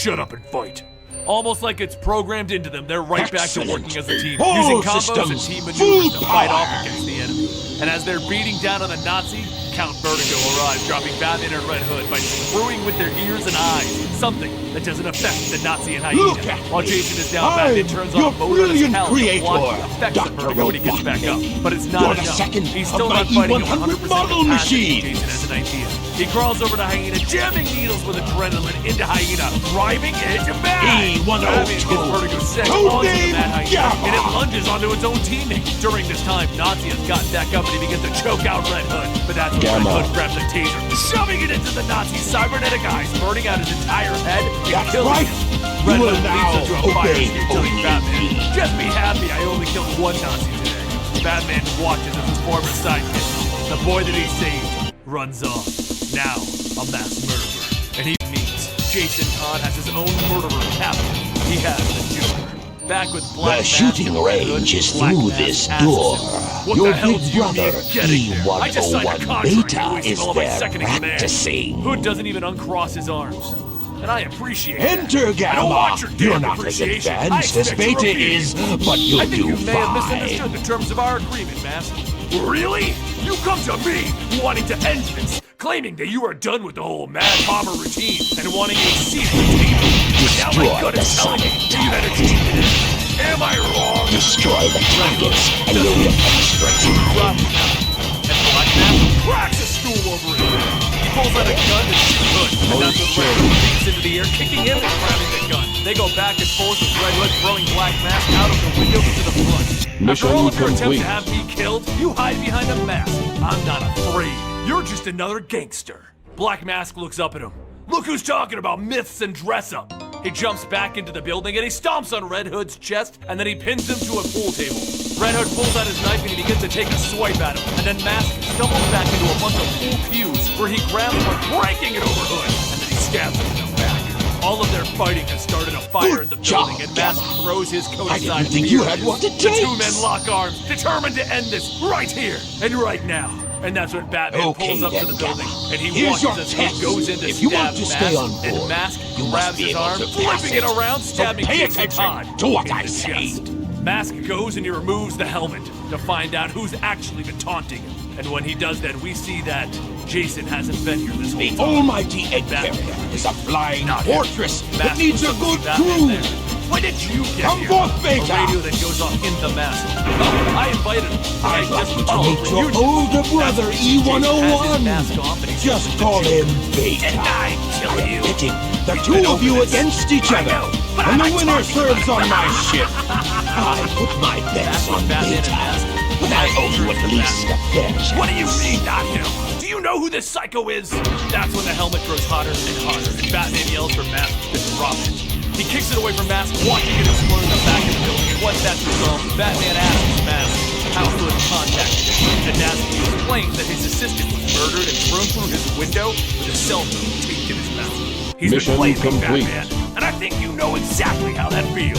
shut up and fight. Almost like it's programmed into them, they're right back to working as a team, All using combos systems and team maneuvers to full fight power. off against the enemy. And as they're beating down on the Nazi, Count Vertigo arrives, dropping Batman and Red Hood by screwing with their ears and eyes, something that doesn't affect the Nazi and Look Hyena. at While me. Jason is down, I'm Batman turns your on mode on his brilliant hell to block creator, the effects of Dr. Vertigo when he gets back up. But it's not You're the enough. second He's of still my not fighting E100 100% model capacity. machine. Jason has an idea. He crawls over to Hyena, jamming needles with adrenaline into Hyena, rhyming into Bat. E102. Batman gets Vertigo set Code onto the name Mad Hyena, Gamma. and it lunges onto its own teammate. During this time, Nazi has gotten back up and he begins to choke out Red Hood. But that's when Gamma. Red Hood grabs a taser, shoving it into the Nazi cybernetic eyes, burning out his entire head and That's killing right. him. You Red will Hood now leaps into a fire obey escape, telling only Batman, me. "Just be happy I only killed one Nazi today." Batman watches as his former sidekick, the boy that he saved, runs off. Now, a mass murderer. And he meets Jason Todd as his own murderer captain. He has the Joker. Back with Black The Mask shooting and Red Hood, range is Black through Mask this asks him, door. "What Your the hell big do you brother, need getting there? I just signed a E101 contract Beta, releasing is all of my there second in command." practicing. Hood doesn't even uncross his arms. And I appreciate that. Enter, Gamma. I don't want your You're damn not as appreciation. I advanced as expect your Beta obedience. is, but you'll I think do you may have fine. misunderstood the terms of our agreement, Mask. Really? You come to me wanting to end this, claiming that you are done with the whole Mad Bomber routine and wanting a seat at the table. But now my gut is telling me that you had a team in it. Am I wrong? Destroy the targets, and you'll get extra Drop time. it now. And Black Mask cracks a stool over his head. He pulls out a gun to shoot Hood, and that's when Red Hood leaps into the air, kicking him and grabbing the gun. They go back and forth with Red Hood throwing Black Mask out of the window into the front. After all of your attempts to have me killed, you hide behind a mask. I'm not afraid. You're just another gangster. Black Mask looks up at him. Look who's talking about myths and dress up. He jumps back into the building and he stomps on Red Hood's chest and then he pins him to a pool table. Red Hood pulls out his knife and he begins to take a swipe at him. And then Mask stumbles back into a bunch of pool pews where he grabs one, breaking it over Hood, and then he stabs him in the back. All of their fighting has started a fire in the building, and Mask throws his coat I aside. didn't think you had what it The takes. two men lock arms, determined to end this right here and right now. And that's when Batman Okay, pulls up to then, the building, Gamma. and he Here's your watches as Hood test. goes in to If you stab want to Mask, stay on and board, Mask you must grabs be his able arm, to pass flipping it around, stabbing pay Jason attention Todd to what in I the say. chest. Mask goes and he removes the helmet to find out who's actually been taunting him. And when he does that, we see that Jason hasn't been here this whole The time. almighty egg Batman. carrier is a flying Not him. fortress that Mask needs a looks good at Batman crew. there. When did you get Come here? forth, Beta. A radio that goes off in the mask. Oh, I invited him. I'd like you to Oh, meet your you- older brother, Jason has his E101. mask off and he's Just using call the him Joker. Beta. And I kill you. Admitting the We've two been of over you this. against each I other. know, but And I'm the not winner talking serves about on it. my ship. I put my bets Back on with Batman and Beta. Mask. But I owe you at least a fair chance. What do you mean, not him? Do you know who this psycho is? That's when the helmet grows hotter and hotter, and Batman yells for Mask to drop it. He kicks it away from Mask, watching it explode in the back of the building. And once that's resolved, Batman asks Mask how Hood contacted him. And Mask explains that his assistant was murdered and thrown through his window with a cell phone taped in his mouth. He's Mission been playing complete. Batman, and I think you know exactly how that feels.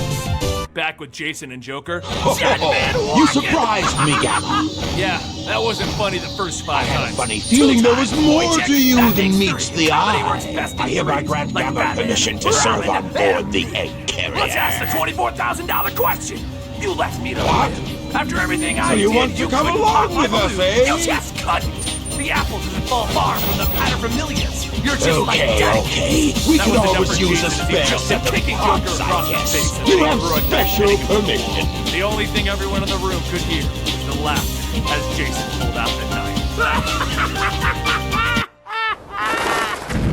Back with Jason and Joker. Oh, Batman you walking. surprised me, Gamma. Yeah, that wasn't funny the first 5 I had a times. funny feeling there was more to you That than makes meets 3. the Comedy works eye. best in I hereby threes, grant like Gamma Batman, permission to serve Robin, on and board the Batman. egg carrier. Let's ask the $24,000 question. You left me to What? live. After everything I you did, want to you come couldn't along pop my with us, balloon. eh? You just couldn't. The apple doesn't fall far from the paterfamilias. You're just like Okay, Daddy. okay. We That can was enough always for use a Jason as he spare jumped set up, of kicking parts, Joker I across the guess. face. And You then have over a special neck. permission. The only thing everyone in the room could hear was the laughter as Jason pulled out the knife.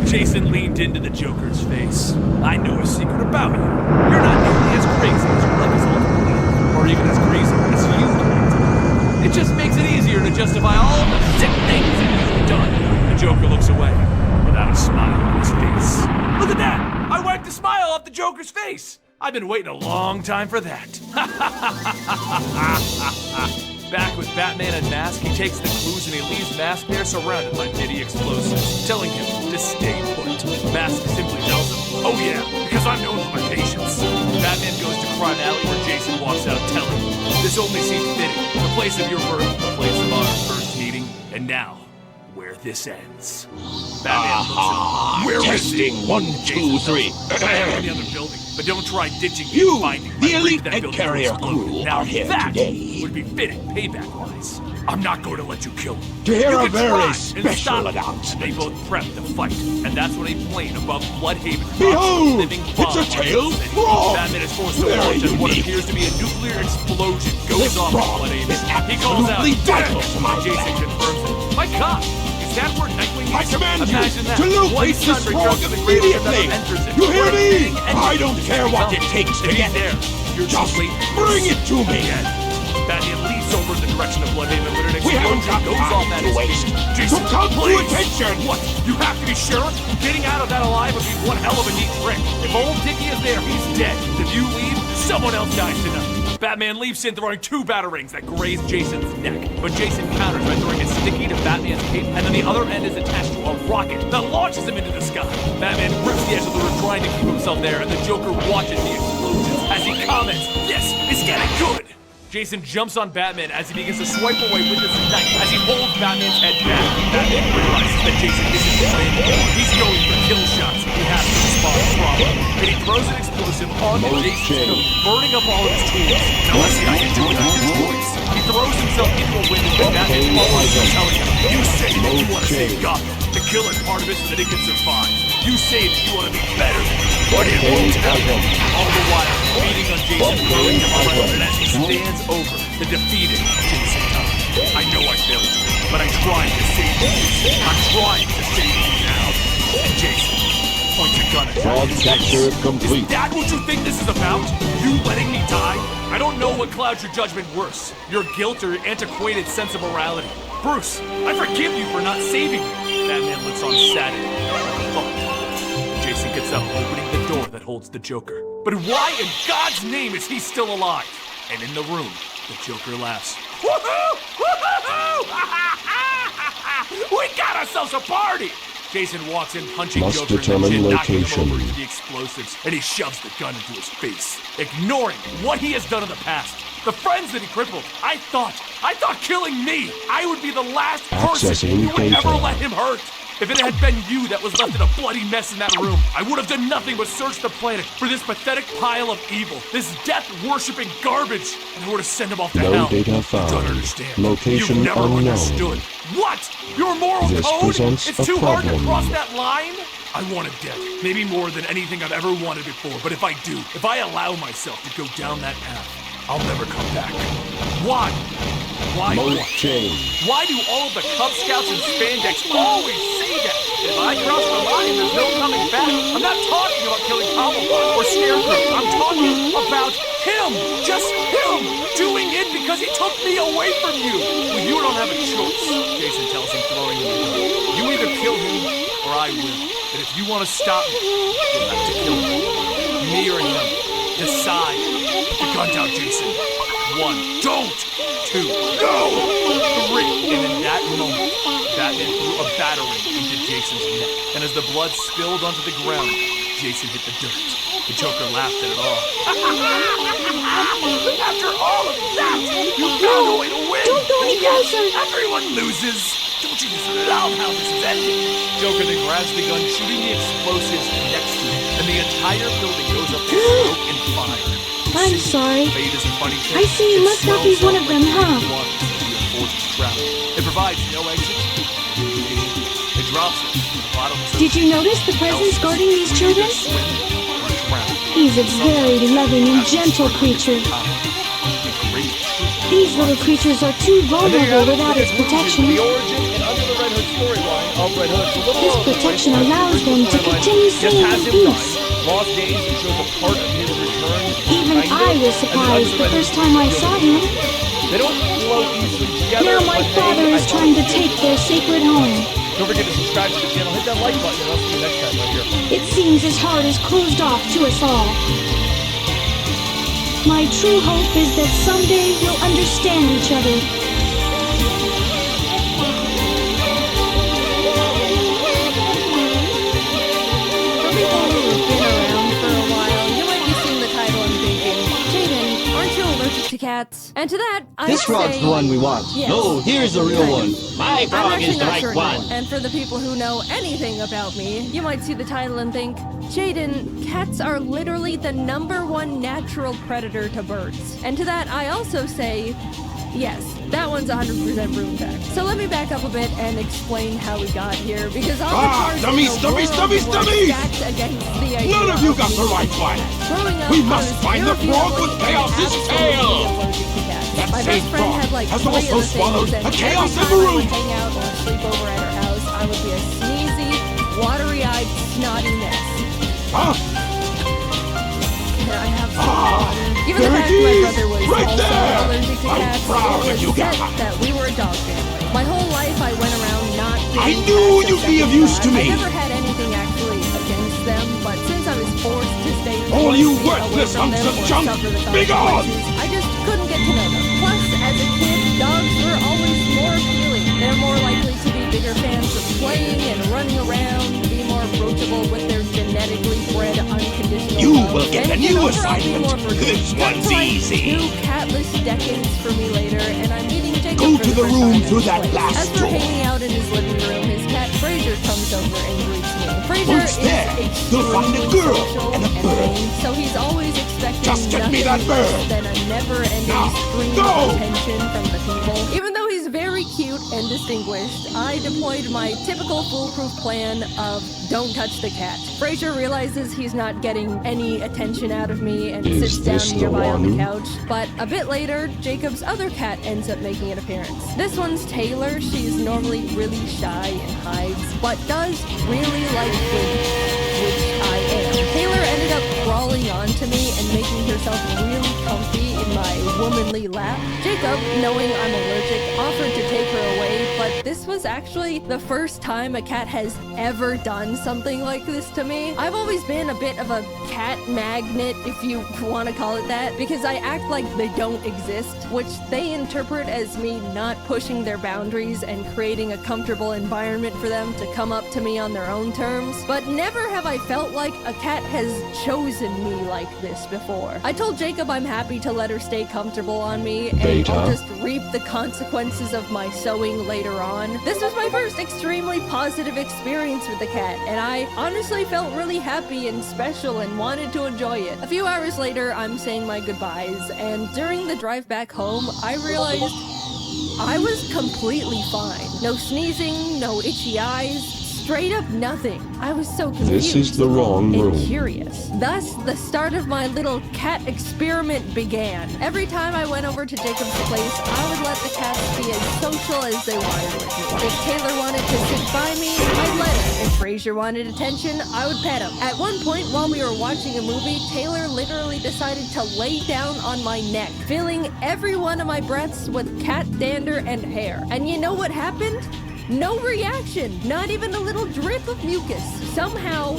Jason leaned into the Joker's face. I know a secret about you. You're not nearly as crazy as your like us all to believe, or even as crazy as you believe. It just makes it easier to justify all the sick things that you've done. The Joker looks away without a smile on his face. Look at that! I wiped the smile off the Joker's face. I've been waiting a long time for that. Back with Batman and Mask, he takes the clues and he leaves Mask there surrounded by MIDI explosives, telling him to stay put. Mask simply tells him, oh yeah, because I'm known for my patience. Batman goes to Crime Alley where Jason walks out telling him, this only seems fitting. The place of your birth, the place of our first meeting, and now, where this ends. Batman looks at him. Where is Testing. he? 1, 2, 3. I'm in the other building, but don't try ditching me You, and finding the my elite that egg building carrier to explode. crew Now are here that today. would be fitting payback-wise. I'm not going to let you kill him. To hear You a can very try and special stop him. announcement. They both prep to fight, and that's when a plane above Bloodhaven drops Behold, a living it's bomb a on the tailed city. frog. Batman is forced to Very watch as what unique. appears to be a nuclear explosion goes This off in frog Bloodhaven. is He calls out, absolutely vital "Dead!" to my Jason plan. confirms it. My God! Is that where Nightwing I is? command you Imagine that. to One locate sun this returns frog to the grave and immediately. another enters it. You hear me? And I don't care what it takes to If get he's there, you're Just too late. bring it to me. Again. Batman leaps over in the direction of Bloodhaven, but an We haven't explosion got goes off at time to his waste. feet. Jason, So come to please. attention. What? You have to be sure? Getting out of that alive would be one hell of a neat trick. If old Dickie is there, he's dead. If you leave, someone else dies tonight. Batman leaps in, throwing 2 batarangs that graze Jason's neck. But Jason counters by throwing a sticky to Batman's cape, and then the other end is attached to a rocket that launches him into the sky. Batman grips the edge of the roof, trying to keep himself there, and the Joker watches the explosions as he comments, "This is getting good!" Jason jumps on Batman as he begins to swipe away with his knife as he holds Batman's head back. Batman realizes that Jason isn't playing anymore. He's going for kill shots. He has to respond properly. And he throws an explosive onto Jason's coat, burning up all of his tools. Now let's see how you do it on your choice. He throws himself into a window and Batman follows him, telling him, "You say that you want to save Gotham. The killing part of it so that it can survive. You say that you want to be better than me, but it won't happen." All the while, beating on Jason, throwing him around, and as he stands over the defeated Jason Todd. "I know I failed you, but I'm trying to save you. I'm trying to save you now." And Jason points a gun at Frog him. capture complete. Is that what you think this is about? You letting me die? I don't know what clouds your judgment worse, your guilt or your antiquated sense of morality. Bruce, I forgive you for not saving me. Batman looks on sadly. Jason gets up, opening the door that holds the Joker. But why in God's name is he still alive? And in the room, the Joker laughs. Woohoo! Woohoo! We got ourselves a party! Jason walks in, punching Must Joker in the determine chin, knocking him location. over into the explosives, and he shoves the gun into his face, ignoring what he has done in the past. The friends that he crippled. I thought killing me, I would be the last person Accessing who would data. ever let him hurt. If it had been you that was left in a bloody mess in that room, I would have done nothing but search the planet for this pathetic pile of evil, this death-worshipping garbage, and I would have sent him off to No hell. data You found. don't understand. Location You've never unknown. understood. What? Your moral This code? presents It's a too hard to problem. cross that line? I want it dead. Maybe more than anything I've ever wanted before. But if I do, if I allow myself to go down that path, I'll never come back. Why? Why? Mode What? change. Why do all of the Cub Scouts and spandex always say that? If I cross the line, there's no coming back. I'm not talking about killing Cobblepot or Scarecrow. I'm talking about him. Just him. Doing it because he took me away from you. Well, you don't have a choice, Jason tells him, throwing him the gun. You either kill him or I will. And if you want to stop me, you'll have to kill me. Me or him. Decide. Put the gun down, Jason. 1. Don't. 2. Go. 3. And in that moment, Batman threw a battering into Jason's neck. And as the blood spilled onto the ground, Jason hit the dirt. The Joker laughed at it all. After all of that, you found a way to win. Don't go any Yes, closer. everyone loses. Don't you just love how this is ending? Joker then grabs the gun, shooting the explosives next to it, and the entire building goes up in smoke and fire. I'm sorry. Fate is a funny thing. I see you It must not be smells one of them, like huh? water to be a forced drowning. It provides no exit. It drops it to the bottom of the Did you notice the presence guarding these children? swim or drown. He's a very loving and gentle creature. These little creatures are too vulnerable without its protection. The origin and under the Red Hood storyline of Red Hood. It's a little This all over the protection place. allows them to continue Just singing has in him peace. died. Lost days and shows a part of his return. Even kind of, I was and then surprised under the Red first Hood time I feels saw like him. They don't flow easily together. Now my but hey, father I is thought- trying to take their sacred home. Don't forget to subscribe to the channel. Hit that like button and I'll see you next time right here. It seems his heart is closed off to us all. My true hope is that someday we'll understand each other. For people who have been around for a while, you might be seeing the title and thinking, Jaden, aren't you allergic to cats? cats. And to that, I This would frog's say, the one we want. yes. No, here's the real one. My I'm frog actually is the not right sure one. anymore. And for the people who know anything about me, you might see the title and think, Jaden, cats are literally the #1 natural predator to birds. And to that, I also say, yes, that one's 100% proven fact. So let me back up a bit and explain how we got here, because all the cards dummies, in the dummies, world dummies, were dummies! stacked against the idea None of you of got the being right a one. cat. Growing up, We I must was find the frog with irrefutably Chaos's and tail. absolutely allergic to cats. That My same best friend frog had like has 3 also of the swallowed things, and a chaos every in time the I room. would hang out or sleep over at her house, I would be a sneezy, watery-eyed, snotty mess. Huh? I have some water. Given the there fact it my is! brother was Right also there! allergic to I'm cats, proud it of you was said guys. that we were a dog family. My whole life I went around not I giving knew cats a you'd be of second use thought. to me. I never had anything actually against them, but since I was forced to stay All you away worthless from hunks them of or junk, suffer the be gone! consequences, I just couldn't get to know them. Plus, as a kid, dogs were always more appealing. They're more likely to be bigger fans of playing and running around, be more approachable with their genetically bred unconditional You love, will get and a new overall be assignment. more forgiving. This Cut one's to, like, easy. 2 catless decades for me later, and I'm meeting Jacob Go for to the first room time in through his that place. glass As we're door. hanging out in his living room, his cat Fraser comes over and greets me. Fraser Once there, is you'll find a extremely girl social and a bird. vain, so he's always expecting Just get me nothing that bird. less than a never-ending Now, stream go. of attention from the people. Even though he's very cute and distinguished, I deployed my typical foolproof plan of don't touch the cat. Fraser realizes he's not getting any attention out of me and Is sits this down the nearby on the one? couch. But a bit later, Jacob's other cat ends up making an appearance. This one's Taylor. She's normally really shy and hides, but does really like food, which I am. Taylor ended up crawling onto me and making herself really comfy in my womanly lap. Jacob, knowing I'm allergic, offered to take her away, but this was actually the first time a cat has ever done something like this to me. I've always been a bit of a cat magnet, if you want to call it that, because I act like they don't exist, which they interpret as me not pushing their boundaries and creating a comfortable environment for them to come up to me on their own terms. But never have I felt like a cat has chosen me like this before. I told Jacob I'm happy to let her stay comfortable on me, and Beta. I'll just reap the consequences of my sowing later on. This was my first extremely positive experience with the cat, and I honestly felt really happy and special and wanted to enjoy it. A few hours later, I'm saying my goodbyes, and during the drive back home, I realized I was completely fine. No sneezing, no itchy eyes, straight up nothing. I was so confused. This is the wrong and room. curious. Thus, the start of my little cat experiment began. Every time I went over to Jacob's place, I would let the cats be as social as they wanted with me. If Taylor wanted to sit by me, I'd let her. If Fraser wanted attention, I would pet him. At one point, while we were watching a movie, Taylor literally decided to lay down on my neck, filling every one of my breaths with cat dander and hair. And you know what happened? No reaction, not even a little drip of mucus. Somehow,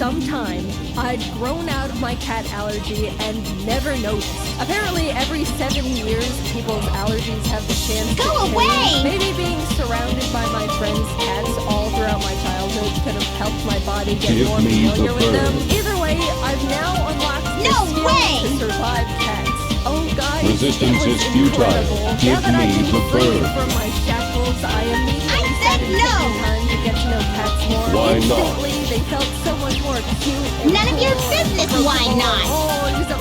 sometime, I'd grown out of my cat allergy and never noticed. Apparently, every 7 years, people's allergies have the chance to Go change. away! Maybe being surrounded by my friends' cats all throughout my childhood could have helped my body get Give more me the familiar with them. bird. Either way, I've now unlocked the No skills way! to survive cats. Oh, guys, Resistance it was is futile. incredible. Give now that I've me been the freed bird. from my shackles, I immediately I said started no! taking time to get to know cats more. Why not? Instantly, they felt so much more cute and None of your cool and business, why approachable. not? Oh, you're so...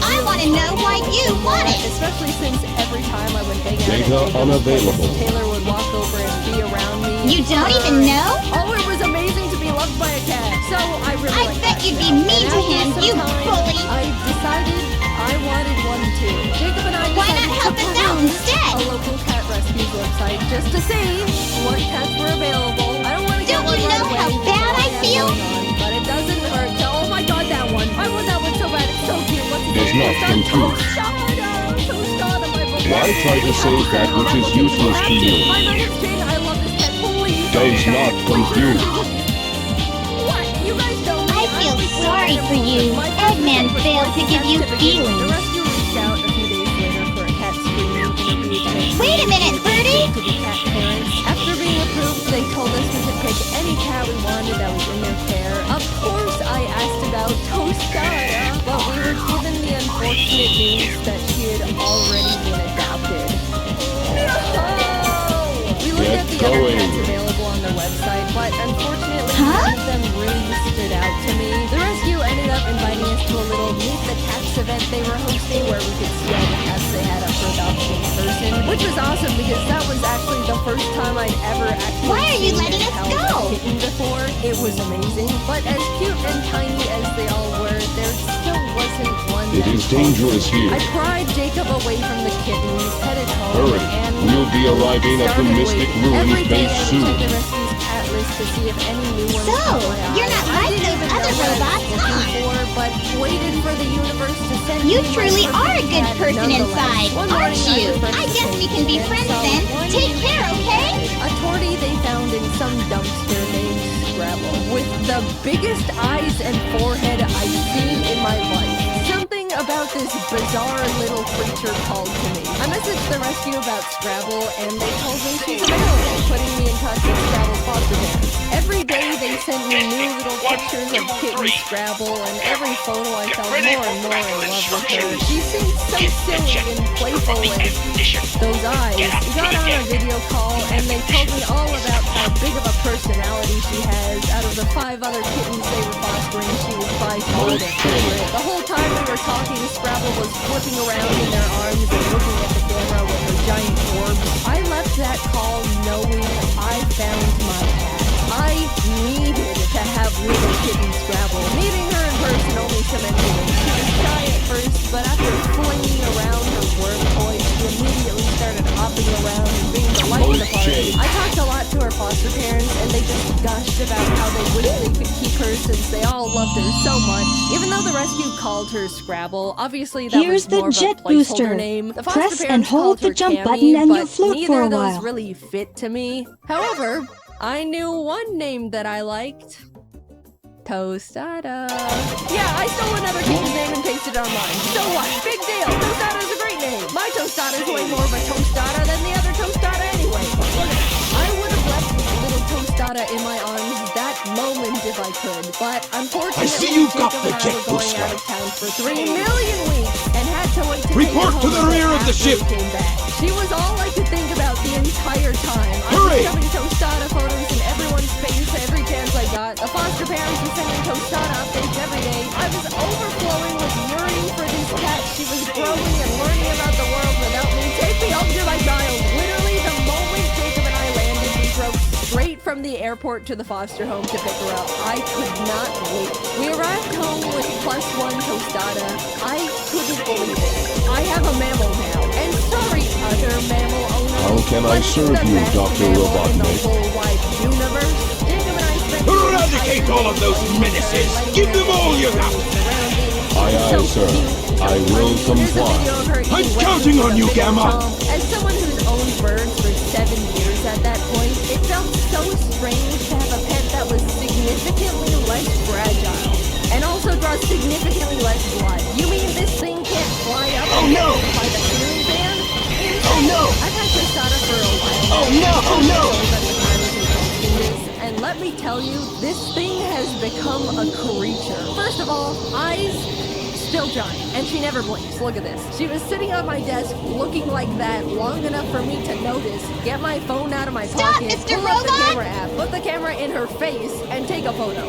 I want to know why you want it. Especially since every time I would hang out Data at Jacob's unavailable. place, Taylor would walk over and be around me. You and don't purr. even know? Oh, it was amazing to be loved by a cat. So I really I like bet cats you'd be now. mean And to after him, some you time, bully. I decided I wanted one too. Jacob and I Why decided not to help us out peruse instead? a local cat rescues website just to see what cats were available. I don't want to get Don't one you right know away how because bad I have feel? going on, but it doesn't hurt. Oh my god, that one! I want that one so bad. It's so cute. What's his Does name? not compute. Tostada, my book. Why try to save that which is useless to you? My name is King. I love this pet. Please. Does not compute. What? You guys don't. I feel sorry for you. Eggman failed to give you The feelings. rescue reached out a few days later for a cat screening interview to make Wait a minute, Birdie! to the cat parents. After being approved, they told us we could pick any cat we wanted that was in their care. Of course, I asked about Tostada, but we were given the unfortunate news that she had Go other in. cats available on their website, but unfortunately, Huh? none of them really stood out to me. The rescue ended up inviting us to a little Meet the Cats event they were hosting where we could see all the cats they had up for adoption in person, which was awesome because that was actually the first time I'd ever actually Why are you seen letting and us held go? a kitten before. It was amazing, but as cute and tiny as they all were, there still wasn't one It that is dangerous here. I pried Jacob away from the kittens, headed home, Hurry. and We'll be arriving at the started Mystic waiting. Ruins Every day base I would soon. check the rescue's cat list to see if any new ones So, caught my eye. you're not I like didn't those even other know what I was robots, looking huh? for, but waited for the universe to send You me my truly perfect are a good cat person nonetheless. inside, One aren't morning you? was I guess we can be and friends saw then. one Take care, okay? A tortie they found in some dumpster named Scrabble, with the biggest eyes and forehead I've seen in my life. Something about this bizarre little creature called to me. I messaged the rescue about Scrabble, and they told me she's available, putting me in touch with Scrabble's foster parents. Every day they sent me new little pictures of kitten Scrabble, and every photo I fell more and more in love with her. She seemed so silly and playful, and those eyes. We got on a video call, and they told me all about how big of a personality she has. Out of the 5 other kittens they were fostering, she was by far their favorite. The whole time we were talking, Scrabble was flipping around in their arms and looking at the camera with her giant orbs. I left that call knowing I found my cat. I needed to have little kitten Scrabble. Meeting her in person only cemented it. She was shy at first, but after flinging around her worm toys, she immediately started hopping around and being the life of the party. I talked a lot to her foster parents, and they just gushed about how they wish they could keep her since they all loved her so much. Even though the rescue called her Scrabble, obviously that Here's was more the jet of a placeholder booster. name. The foster Press and parents hold called the her jump Cammy, button and but you'll float neither for a of those while. really fit to me. However, I knew one name that I liked. Tostada. Yeah, I stole another kitten's name and pasted it online. So what? Big deal. Tostada's a great name. My Tostada's way more of a tostada than the other tostada anyway. Look at it. I would have left little tostada in my arms that moment if I could, but unfortunately, I see you got Jacob the and I jet were going booster. out of town for 3 million weeks and had to wait to Report take to it the home rear of the after ship. we came back. She was all I could think about the entire time. I Hurry! was shoving tostada photos in everyone's face every chance I got. The foster parents were sending tostada updates every day. I was overflowing with yearning for this cat. She was growing and learning about the world without me. Take me home to my child. Literally, the moment Jacob and I landed, we drove straight from the airport to the foster home to pick her up. I could not wait. We arrived home with +1 tostada. I couldn't believe it. I have a mammal now. And sorry, other mammal owners. How can I but it's serve the you, best Dr. mammal in the Robotnik? whole wide universe. Jacob and I spent the Eradicate entire all of those day menaces. letting Give her them all you explore got. the surroundings. Aye, aye, So sir. cute and so I will funny. Here's a comply. video of her eating I'm wet counting meat on with you, a big Gamma. chomp. As someone who's owned birds for 7 years at that point, it felt so strange to have a pet that was significantly less fragile and also draws significantly less blood. You mean this thing can't fly up Oh, and no. get by the ceiling fan? Oh, no. I've had tostada for a while. Oh, no. Oh, no. And let me tell you, this thing has become a creature. First of all, eyes still giant, and she never blinks. Look at this. She was sitting on my desk looking like that long enough for me to notice, get my phone out of my Stop, pocket, Mr. pull up the Robot! camera app, put the camera in her face, and take a photo.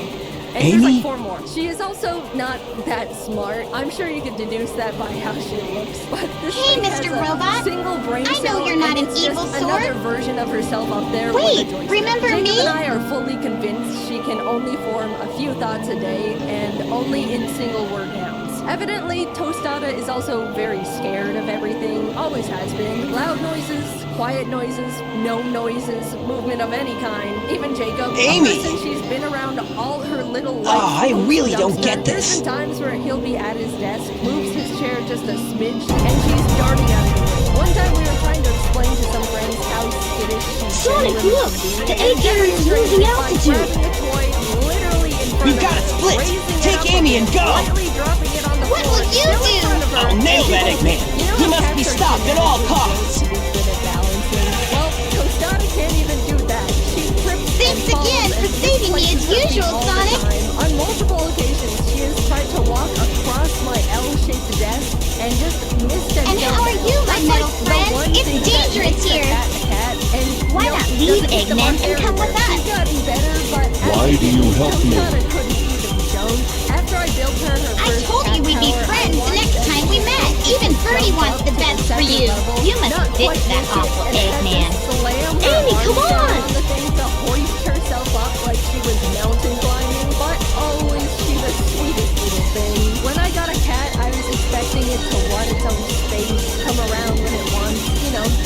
And Amy? here's like 4 more. She is also not that smart. I'm sure you could deduce that by how she looks. But this Hey, thing Mr. has a Robot. single brain I know cell, you're not and an it's evil just sort. another version of herself up there with Wait, a joystick. remember Jacob me? and I are fully convinced she can only form a few thoughts a day and only in single word nouns. Evidently, Tostada is also very scared of everything, always has been. Loud noises, quiet noises, no noises, movement of any kind. Even Jacob, Amy! ever since she's been around all her little life. Ah, I really don't dumpster, get there's this. been times where he'll be at his desk, moves his chair just a smidge, and she's darting out of the way. One time we were trying to explain to some friends how skittish she Sonic, genuinely look! can be, The and A-carrier is demonstrated losing it by altitude. grabbing a toy literally in front We've of got her, it split. raising it Take up Amy and go. slightly dropping it on the What floor, will you still in do? front of her, I'll nail and that people- Eggman. You know He how must be cats are stopped at all genetically costs. built to be good at balancing? Well, Tostada can't even do that. She trips Thanks and falls again for and saving me as misplaces her feet usual, all the Sonic. time. On multiple occasions, she has tried to walk across my L-shaped desk and just missed and And how are you, my That's metal like the friend? one It's thing that dangerous makes a here. cat a cat, and Why no, not she leave doesn't Eggman you help me? Tostada couldn't even jump. After I built her I first told you we'd be cat tower, friends I the next wanted time we her met. to Even Birdie jump wants up the to best for second you. level. You must Not ditch quite that miss it, awful and had to Eggman. slam her Amy, arms come down on! the thing to hoist herself up like she was mountain climbing, but always she the sweetest little thing. When I got a cat, I was expecting it to want its own space, come around when it wants,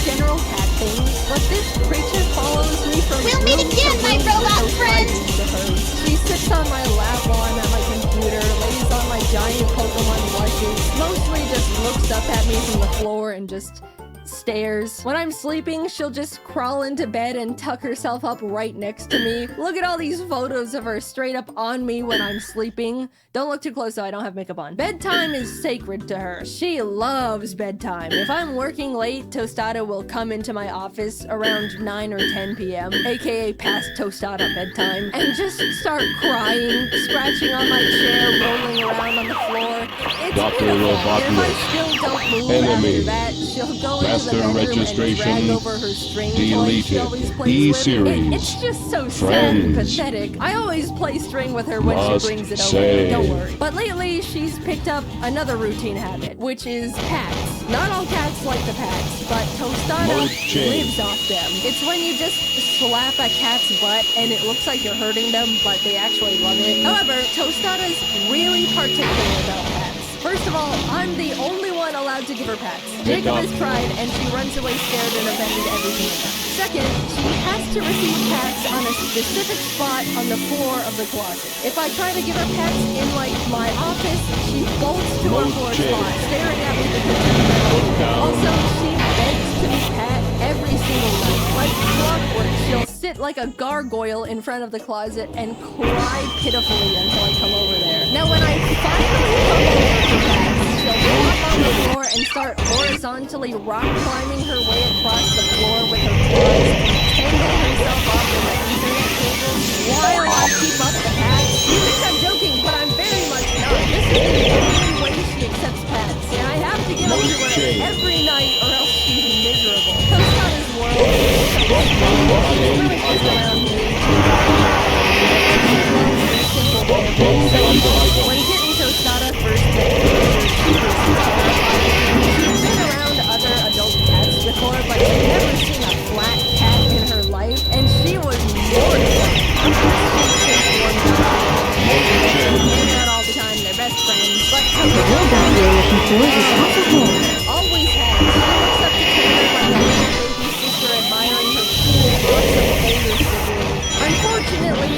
general cat things. But this creature follows me from We'll meet room to again, my room with robot no friend. fighting to her. She sits on my lap while I'm at my computer, lays on my giant Pokemon plushes, mostly just looks up at me from the floor and just stares. When I'm sleeping, she'll just crawl into bed and tuck herself up right next to me. Look at all these photos of her straight up on me when I'm sleeping. Don't look too close though, I don't have makeup on. Bedtime is sacred to her. She loves bedtime. If I'm working late, Tostada will come into my office around 9 or 10 p.m., aka past Tostada bedtime, and just start crying, scratching on my chair, rolling around on the floor. It's Dr. pitiful. Robotnik. And if I still don't move Enemy. after that, she'll go into Master the bedroom and registration drag over her string toy deleted. she always plays E-series. with. It's just so sad and Friends. pathetic. I always play string with her when Must she brings it over. say. Don't worry. But lately, she's picked up another routine habit, which is pats. Not all cats like the pats, but Tostada Mode change. lives off them. It's when you just slap a cat's butt and it looks like you're hurting them, but they actually love it. However, Tostada's really particular about pats. First of all, I'm the only one allowed to give her pats. Jacob has tried, and she runs away scared and offended every single time. Second, she has to receive pats on a specific spot on the floor of the closet. If I try to give her pats in, like, my office, she bolts to her Mode floor change. spot, staring at me with her. Also, she begs to be pat every single night. Like clockwork, she'll sit like a gargoyle in front of the closet and cry pitifully until I come over there. Now, when I finally come over to pats, she'll walk on the floor and start horizontally rock climbing her way across the floor with her claws and tangle herself up in the Ethernet cable while I keep up the pats. You think I'm joking, but I'm very much not. This is the only way she accepts pats, and I have to give them to her Change. every night or else she's miserable. Tostada's world is so small. She's really just around me. So, when getting Tostada first met her, she was terrified. She'd been around other adult cats before, but she'd never seen a flat cat in her life, and she was mortified. Hang out all the time, they're best friends, but The robot you're looking for is off the home. always has. She looks up to Taylor like a little baby sister admiring her cool, awesome older sibling. Unfortunately,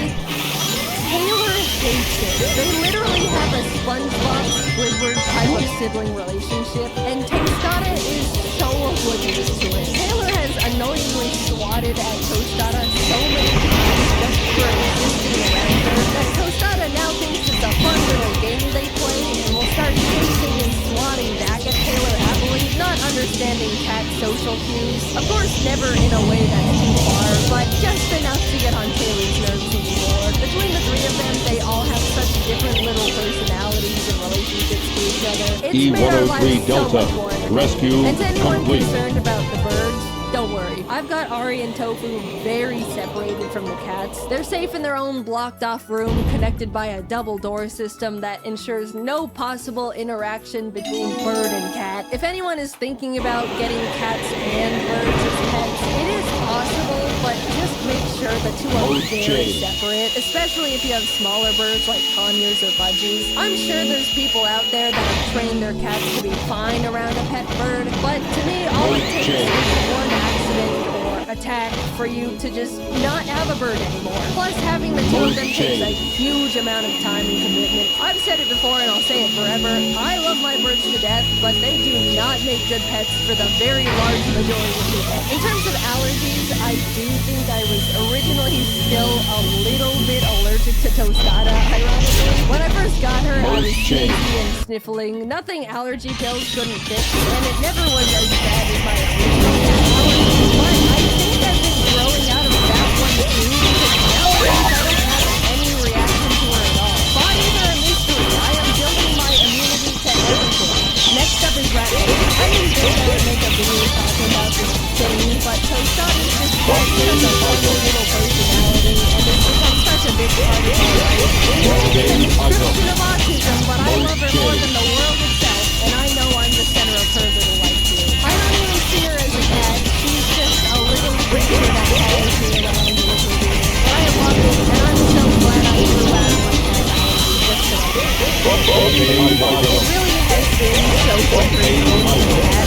Taylor hates it. They literally have a SpongeBob Squidward type of sibling relationship, and Tostada is so oblivious to it. Taylor has annoyingly swatted at Tostada so many times just for existing around her that Tostada now thinks it's a fun little game they play and will start chasing and swatting back at Taylor happily, not understanding cat social cues. Of course, never in a way that's too far, but just enough to get on Taylor's nerves even more. Between the three of them, they all have such different little personalities and relationships to each other. It's made our lives E103 so Delta. much more entertaining. Rescue And to anyone complete. concerned about the birds, don't worry. I've got Ari and Tofu very separated from the cats. They're safe in their own blocked-off room connected by a double door system that ensures no possible interaction between bird and cat. If anyone is thinking about getting cats and birds as pets, it is possible, but just make sure the two are Mode very change. separate, especially if you have smaller birds like conures or budgies. I'm sure there's people out there that have trained their cats to be fine around a pet bird, but to me, all it takes change. is one accident or attack for you to just not have a bird anymore. Plus, having the two of them takes a huge amount of time and commitment. I've said it before and I'll say it forever. I love my birds to death, but they do not make good pets for the very large majority of people. In terms of allergies, I do think I was originally still a little bit allergic to Tostada, ironically. When I first got her, I was change. sneezy and sniffling. Nothing allergy pills couldn't fix, and it never was as bad as my original cat allergy. But I think I've been growing out of that one too, because nowadays I don't have any reaction to her at all. Bodies are a mystery. I am building my immunity to everything. Next up is rat race. I didn't think I would make a video talking about this thing, but Tostada is just such a fun little personality, and it's become such a big part of my life. It's a description of autism, but I love her more than the world itself, and I know I'm the center of her little life too. I don't even see her as a cat. She's just a little creature that follows me around the little room. But I love it, and I'm so glad I grew out of my cat allergy just so I can. It really has been so different from the cat.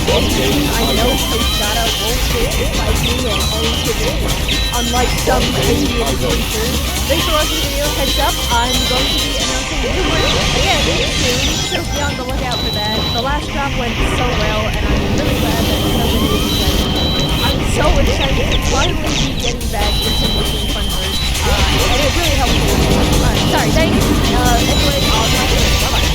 I know Tostada won't fight me and only to me. Unlike some hideous creatures. Thanks for watching the video. Heads up, I'm going to be announcing a new merch again soon, so be on the lookout for that. The last drop went so well, and I'm really glad that so many of you guys enjoyed it. I'm so excited to finally be getting back into making fun merch, and it really helps me. Alright, sorry, thanks. Anyway, I'll talk to you later. Bye-bye.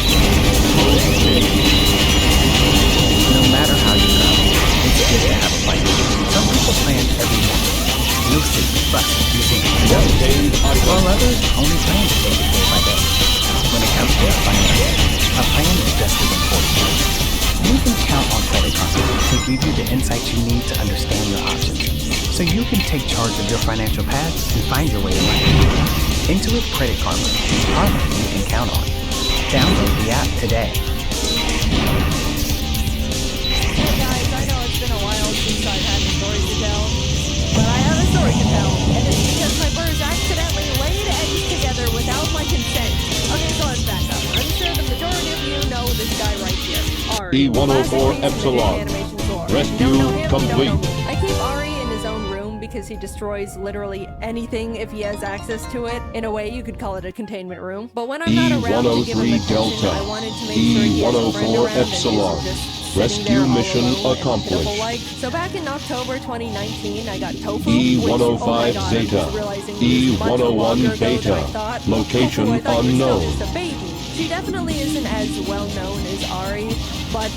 No matter how you travel, it's good to have a bike. Some people plan every morning. No sleep, but using while others only plan to take it day by day. When it comes to your finances, a plan is just as important. You can count on Credit Karma to give you the insights you need to understand your options, so you can take charge of your financial paths and find your way in life. Intuit Credit Karma, karma you can count on. Download the app today. Hey guys, I know it's been a while since I've had a story to tell, but I have a story to tell, and it's because my birds accidentally laid eggs together without my consent. Okay, so let's back up. I'm sure the majority of you know this guy right here, Ari. E-104 Epsilon. Rescue complete. I keep Ari in his own room because he destroys literally anything if he has access to it. In a way, you could call it a containment room. But when I'm not around to give him E-103 attention, Delta. I wanted to make sure he has a friend E-104 around and Epsilon. isn't just Rescue sitting there all mission alone and accomplished. pitiful-like. So back in October 2019, I got Tofu, E-105 which, oh my God, I'm Zeta. just realizing this much E-101 longer ago than I Beta. thought. Location Tofu, I thought you were still unknown. just a baby. She definitely isn't as well known as Ari, but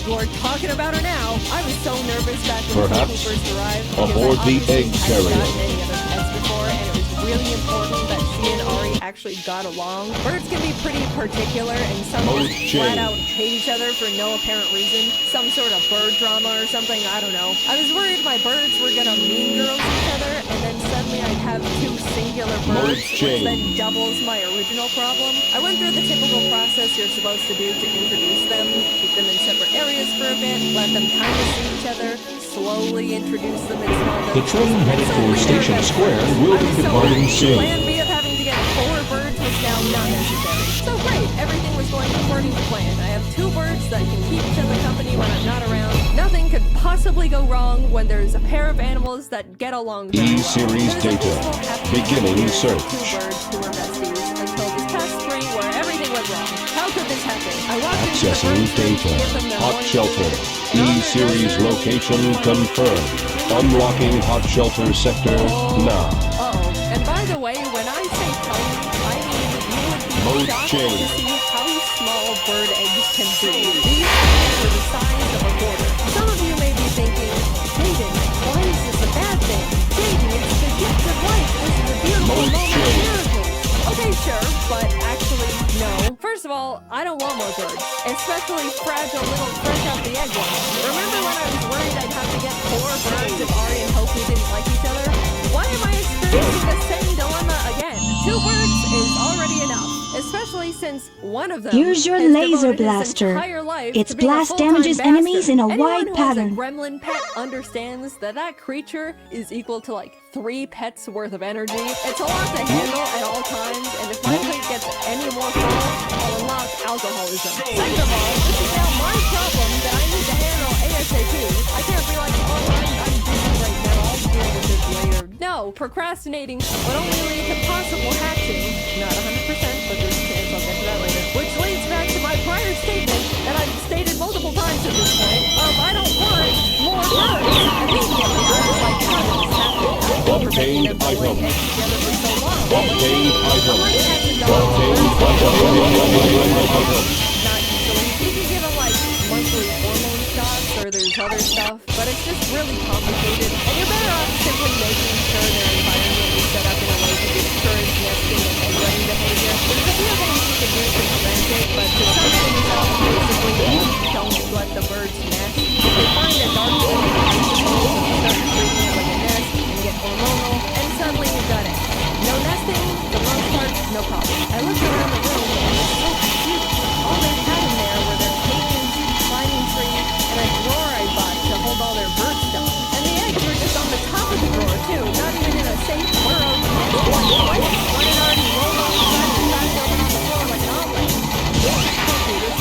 we're talking about her now. I was so nervous back when Perhaps Tofu first arrived. aboard because I the egg obviously hadn't carrier. gotten any other pets before, and it was really important that she and Ari actually got along. Birds can be pretty particular, and some Mode just flat change. out hate each other for no apparent reason. Some sort of bird drama or something, I don't know. I was worried my birds were gonna mean girls each other, and then suddenly I'd have two singular Mode birds, which change. then doubles my original problem. I went through the typical process you're supposed to do to introduce them, keep them in separate areas for a bit, let them kind of see each other, slowly introduce them in small The doses. train headed for Suddenly they're Station best Square friends. will I be was so departing happy. soon. Plan B of having to get 4 birds was now not necessary. So great, everything was going according to plan. I have 2 birds that can keep each other company when I'm not around. Nothing could possibly go wrong when there's a pair of animals that get along very well. E-Series There's a data. peaceful, happy Beginning year of search. 2 birds who were besties until this past spring where everything went wrong. How could this happen? I walked into the Accessing bird's room to data. give them their Hot morning shelter. food. None of their E-Series nurses, location none of them confirmed. Unlocking hot shelter sector now. Uh-oh. And by the way, when I say tiny, I mean you would be Mode shocked change. to see how small bird eggs can be. These eggs are the size of a quarter. Some of you may be thinking, Jaden, why is this a bad thing? Jaden, it's the gift of life. This is a beautiful Mode moment of change. miracles. Okay, sure, but actually, no. First of all, I don't want more birds, especially fragile little fresh out the egg ones. Remember when I was worried I'd have to get 4 birds if Ari and Hoku didn't like each other? Why am I experiencing the same dilemma again? 2 birds is already enough, especially since one of them Use your has laser devoted his blaster. entire life Its to being a blast full-time damages enemies bastard. in a Anyone wide who pattern. has a gremlin pet understands that that creature is equal to like 3 pets worth of energy. It's a lot to handle at all times, and if my plate gets any more full, I'll unlock alcoholism. Second of all, this is now my problem that I need to handle ASAP. I can't be like, oh, I'm busy right now, I'll deal with this later. No, procrastinating would only lead to possible hatching. Not 100%, but there's a chance I'll get to that later. Which leads back to my prior statement that I've stated multiple times at this point of I don't want more birds. Immediately, I was like, how did this happen? I've been preventing them from laying eggs together for so long. Obtained item. I might have to go Obtained item. not easily. You can give them like monthly hormone shots or there's other stuff, but it's just really complicated. And you're better off simply making sure their environment is set up in a way to discourage nesting and egg-laying behavior. There's a few things you can do to prevent it, but to sum things up, basically, don't let the birds nest. If they find a dark hole, they start freaking out like a nest and get hormonal, and suddenly you've got it. No nesting, the most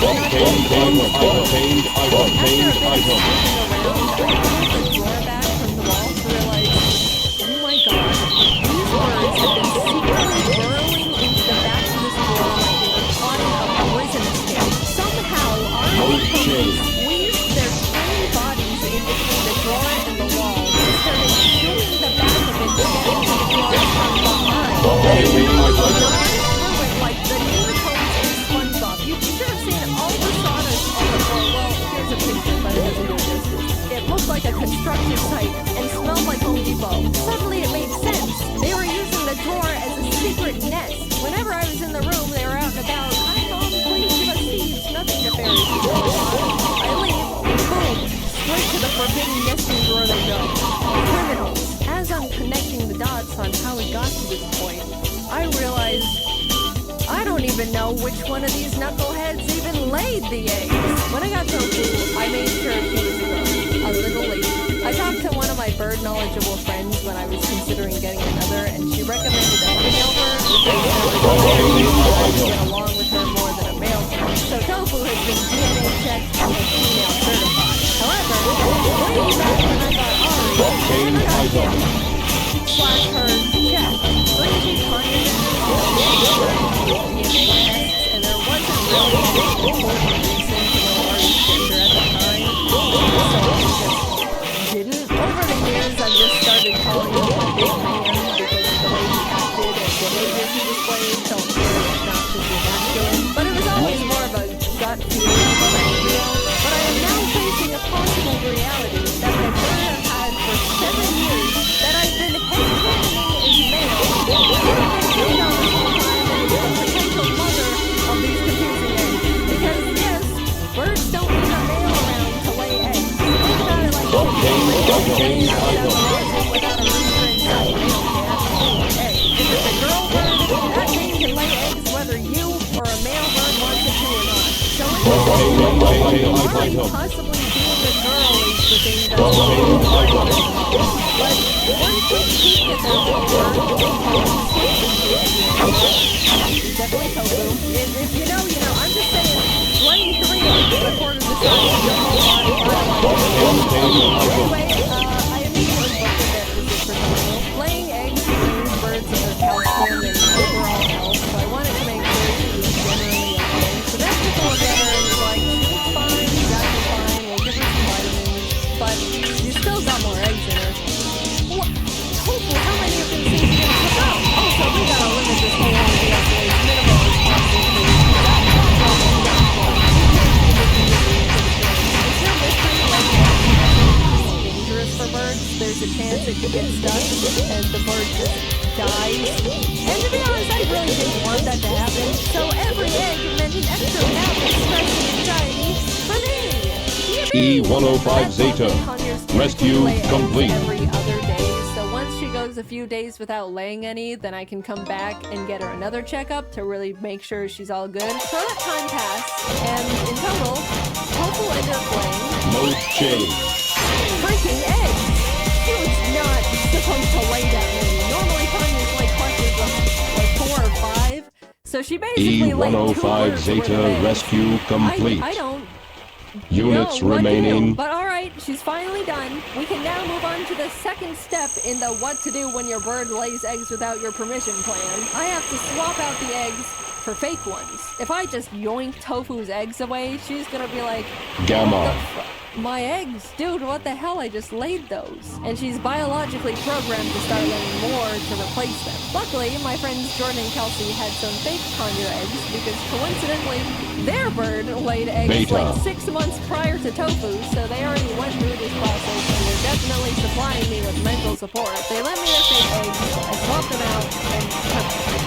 Obtained item. Like a construction site and smelled like Home Depot. Suddenly it made sense. They were using the drawer as a secret nest. Whenever I was in the room, they were out and about. Hi, Mom, please give us seeds. Nothing nefarious. I leave, and boom, straight to the forbidden nesting drawer they go. Criminals. As I'm connecting the dots on how it got to this point, I realized I don't even know which one of these knuckleheads even laid the eggs. When I got Tofu, I made sure she was a little late. I talked to one of my bird knowledgeable friends when I was considering getting another, and she recommended a female bird because get along with her more than a male bird. So Tofu has been DNA checked and female certified. However, way back when I got Ari, never got him. Slash her check. Lindsay Kanye DNA tests, and there wasn't really any important reason to know Ari's gender at the time. So I just didn't. Over the years, I've just started calling him a big man because of the way he acted and behaviors he displayed, so I'm sure it's not just masculine. But it was always more of a gut feeling than a feel. But I am now facing a possible reality that my bird have had for 7 years that I've been headcanoning is male. Potential mother of these confusing eggs. Because yes, birds don't need a male around to lay eggs. Think about it like this. Without a rooster inside, they don't care. Hey, if it's a girl bird, that thing can lay eggs whether you or a male bird wants it to or not. So possibly being a girl is the thing that's but one quick peek at their definitely Tofu. If you know, you know. I'm just saying, laying 3 eggs is a quarter the size of your whole body. Anyway, I immediately looked at that as good for Tofu. Laying eggs brings birds of their calcium and overall health, so I wanted to make sure she was generally okay. So that's just a look at her and was like, it's fine, exactly fine, we'll give her some vitamins, but she's still got more eggs in her. What? Tofu, how many of these things are you gonna put out? Also, we gotta limit this whole idea to as minimal as possible. Dangerous for birds. There's a chance it could get stuck and the bird just dies. And to be honest, I really didn't want that to happen. So every egg meant an extra amount of stress and anxiety for me. E-105 Zeta. Rescue complete. Every other day. So once she goes a few days without laying any, then I can come back and get her another checkup to really make sure she's all good. So that time passed, and in total, Tofu ended up laying No change. freaking eggs. She was not supposed to lay that many. Normally Tanya's like clutches of like 4 or 5. So she basically laid 2 E-105 birds Zeta worth of eggs. rescue complete. I don't Units know what to do. remaining. But alright, she's finally done. We can now move on to the second step in the what to do when your bird lays eggs without your permission plan. I have to swap out the eggs for fake ones. If I just yoink Tofu's eggs away, she's gonna be like, Gamma. my eggs? Dude, what the hell? I just laid those. And she's biologically programmed to start laying more to replace them. Luckily, my friends Jordan and Kelsey had some fake conure eggs because coincidentally, their bird laid eggs Beta. like 6 months prior to Tofu, so they already went through this process and they're definitely supplying me with mental support. They lent me their fake eggs, I swapped them out, and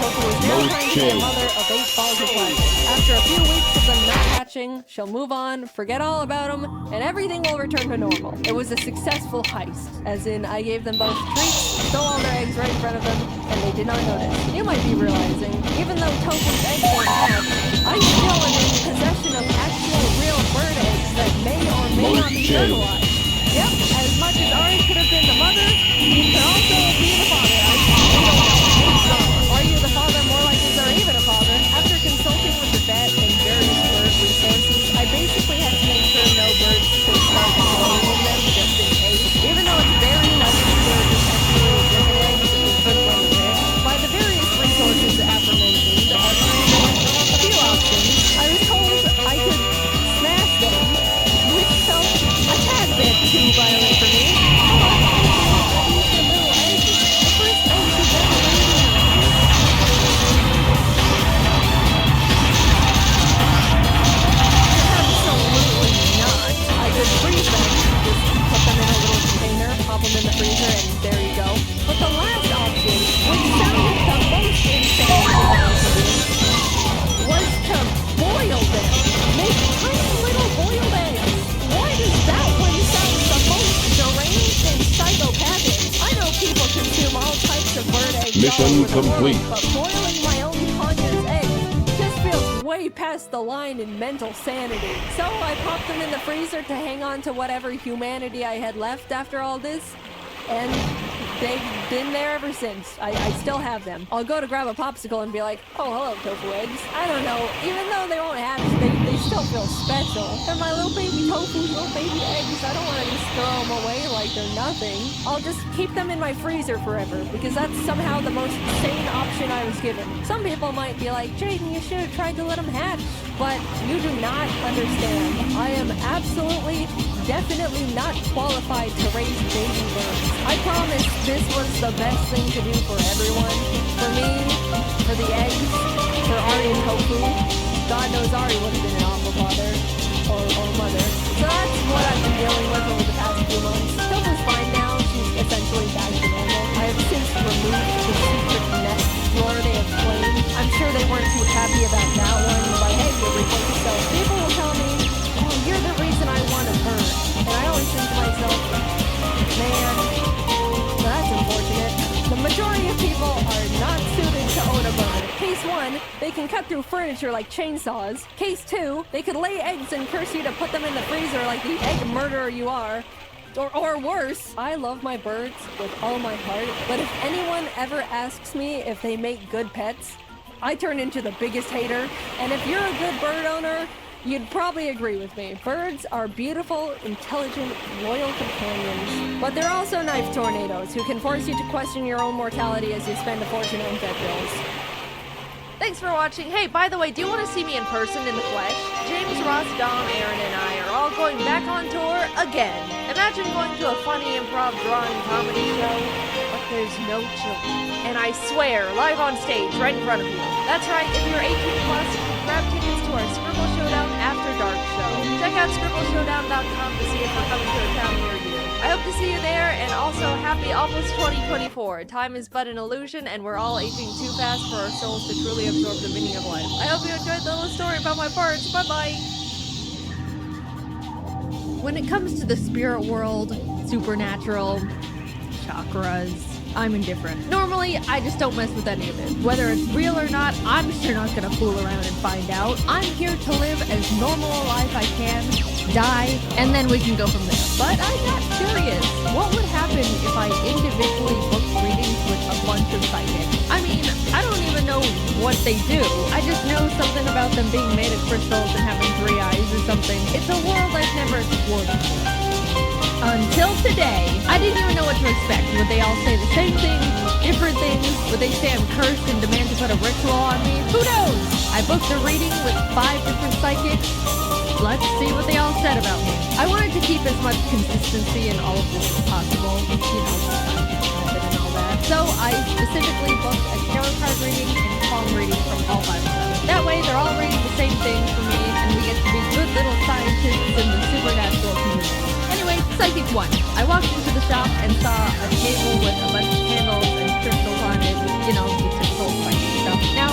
Tofu is now No trying to be a change. mother of 8 balls of plastic. After a few weeks of them not hatching, she'll move on, forget all about them, and everything will return to normal. It was a successful heist, as in I gave them both treats, stole all their eggs right in front of them, and they did not notice. You might be realizing, even though Tofu's eggs won't hatch, I still am in possession of actual real bird eggs that may or may not be fertilized. Yep, as much as Ari could have been the mother, he could also be the father. I don't know. Are you the father? More like is there even a father? After consulting with the vet and various bird resources, Mission complete. But boiling my own Tanya's eggs just feels way past the line in mental sanity. So I popped them in the freezer to hang on to whatever humanity I had left after all this. And they've been there ever since. I still have them. I'll go to grab a popsicle and be like, oh, hello, tofu eggs. I don't know. Even though they won't hatch, they still feel special. They're my little baby tofu, little baby eggs. I don't want to just throw them away like they're nothing. I'll just keep them in my freezer forever because that's somehow the most sane option I was given. Some people might be like, Jaden, you should have tried to let them hatch. But you do not understand. I am absolutely, definitely not qualified to raise baby birds. I promise this was the best thing to do for everyone. For me, for the eggs, for Ari and Tofu. God knows Ari would have been an awful father or mother. So that's what I've been dealing with over the past few months. Tofu's fine now. She's essentially back to normal. I have since removed the secret nest drawer they have claimed. I'm sure they weren't too happy about that one, but hey, you're replaced. So people will tell me, oh, you're the reason I want a bird. And I always think to myself, man, that's unfortunate. The majority of people are not suited to own a bird. Case 1, they can cut through furniture like chainsaws. Case 2, they could lay eggs and curse you to put them in the freezer like the egg murderer you are. Or worse. I love my birds with all my heart, but if anyone ever asks me if they make good pets, I turn into the biggest hater. And if you're a good bird owner, you'd probably agree with me. Birds are beautiful, intelligent, loyal companions. But they're also knife tornadoes who can force you to question your own mortality as you spend a fortune on vet bills. Thanks for watching. Hey, by the way, do you want to see me in person in the flesh? James, Ross, Dom, Aaron, and I are all going back on tour again. Imagine going to a funny improv drawing comedy show, but there's no children. And I swear, live on stage, right in front of you. That's right, if you're 18+, you can grab tickets to our Scribble Showdown After Dark show. Check out scribbleshowdown.com to see if we're coming to a town near you. I hope to see you there, and also happy almost 2024. Time is but an illusion, and we're all aging too fast for our souls to truly absorb the meaning of life. I hope you enjoyed the little story about my parts. Bye-bye! When it comes to the spirit world, supernatural, chakras, I'm indifferent. Normally, I just don't mess with any of it. Whether it's real or not, I'm sure not gonna fool around and find out. I'm here to live as normal a life I can, die, and then we can go from there. But I got curious. What would happen if I individually booked readings with a bunch of psychics? I mean, I don't even know what they do. I just know something about them being made of crystals and having 3 eyes or something. It's a world I've never explored before. Until today, I didn't even know what to expect. Would they all say the same thing, different things? Would they say I'm cursed and demand to put a ritual on me? Who knows? I booked a reading with 5 different psychics. Let's see what they all said about me. I wanted to keep as much consistency in all of this as possible, you know, and all that. So I specifically booked a tarot card reading and palm reading from all 5 of them. That way, they're all reading the same thing for me, and we get to be good little scientists in the supernatural community. Anyway, Psychic 1. I walked into the shop and saw a table with a bunch of candles and crystals on it, you know, the typical psychic stuff. Now,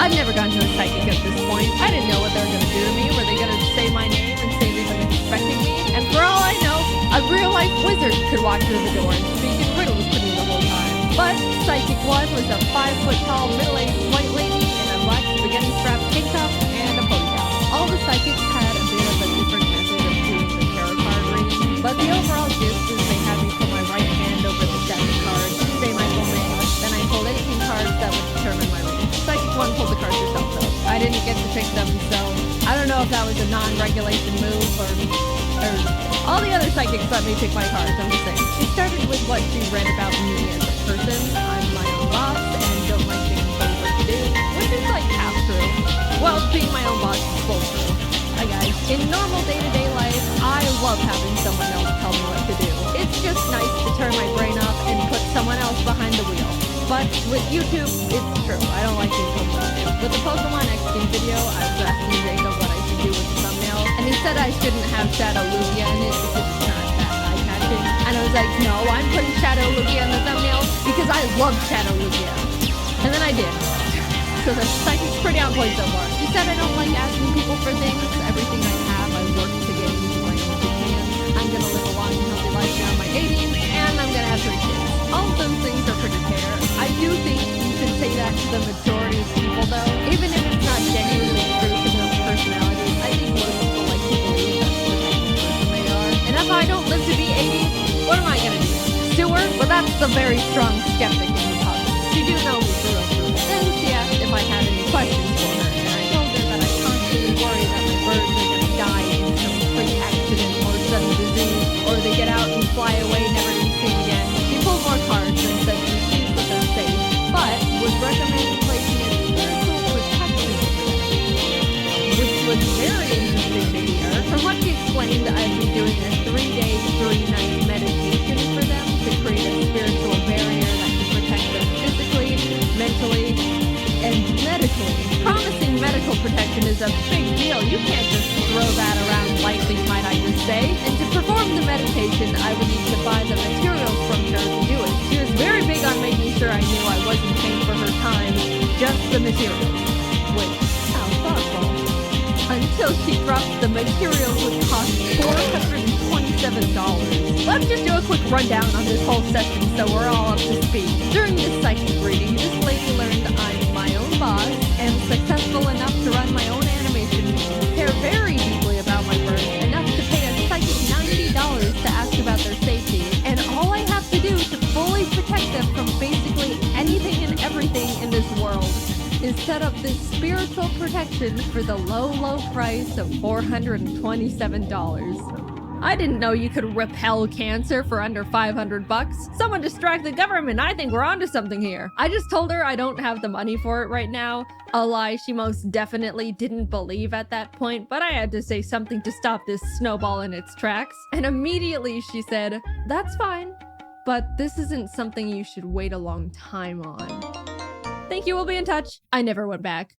I've never gone to a psychic at this point. I didn't know what they were going to do to me. Were they going to say my name and say they've been expecting me? And for all I know, a real-life wizard could walk through the door and speak in riddles to me the whole time. But Psychic 1 was a 5-foot-tall, middle-aged white lady in a black spaghetti-strapped tank top and a ponytail. All the psychics had a bit of a different method of doing the tarot card reading, but the overall gist is they had me put my right hand over the deck of cards, say my full name, then I pulled 18 cards that would determine my reading. Psychic 1 pulled the cards herself, though. I didn't get to pick them, so I don't know if that was a non-regulation move or all the other psychics let me pick my cards, I'm just saying. She started with what she read about me as a person. I'm my own boss and don't like being told what to do, which is like half true. Well, being my own boss is full true. Hi guys. In normal day-to-day life, I love having someone else tell me what to do. It's just nice to turn my brain off and put someone else behind the wheel. But with YouTube, it's true. I don't like being told what to do. With the Pokemon X game video, I was asking Jacob what I should do with the thumbnail, and he said I shouldn't have Shadow Lugia in it because it's not that eye-catching. And I was like, no, I'm putting Shadow Lugia in the thumbnail because I love Shadow Lugia. And then I did. So the psychic's pretty on point so far. She said I don't like asking people for things. Everything I have, I work to get into my own good hands. I'm gonna live a long and healthy life now in my 80s, and I'm gonna have 3 kids. All of those things are pretty fair. I do think a very strong skeptic in the puzzle. She do know me through and through. Then she asked if I had any questions for her, and I told her that I constantly worry that my birds are gonna die in some freak accident or sudden disease, or they get out and fly away never to be seen again. She pulled more cards and said she sees that they're safe, but would recommend placing a spiritual protection system, which was very interesting to hear. From what she explained, I'd be doing a 3-day, 3-night meditation for them to create a spiritual barrier that can protect them physically, mentally, and medically. Promising medical protection is a big deal. You can't just throw that around lightly, might I just say. And to perform the meditation, I would need to buy the materials from her to do it. She was very big on making sure I knew I wasn't paying for her time, just the materials. Which, how thoughtful. Until she dropped the materials would cost $427. Let's just do a quick rundown on this whole session so we're all up to speed. During this psychic reading, this lady learned I'm my own boss, am successful enough to run my own animation, care very deeply about my birds, enough to pay a psychic $90 to ask about their safety, and all I have to do to fully protect them from basically anything and everything in this world is set up this spiritual protection for the low price of $427. I didn't know you could repel cancer for under $500. Someone distract the government. I think we're onto something here. I just told her I don't have the money for it right now. A lie she most definitely didn't believe at that point, but I had to say something to stop this snowball in its tracks. And immediately she said, "That's fine, but this isn't something you should wait a long time on." Thank you, we'll be in touch. I never went back.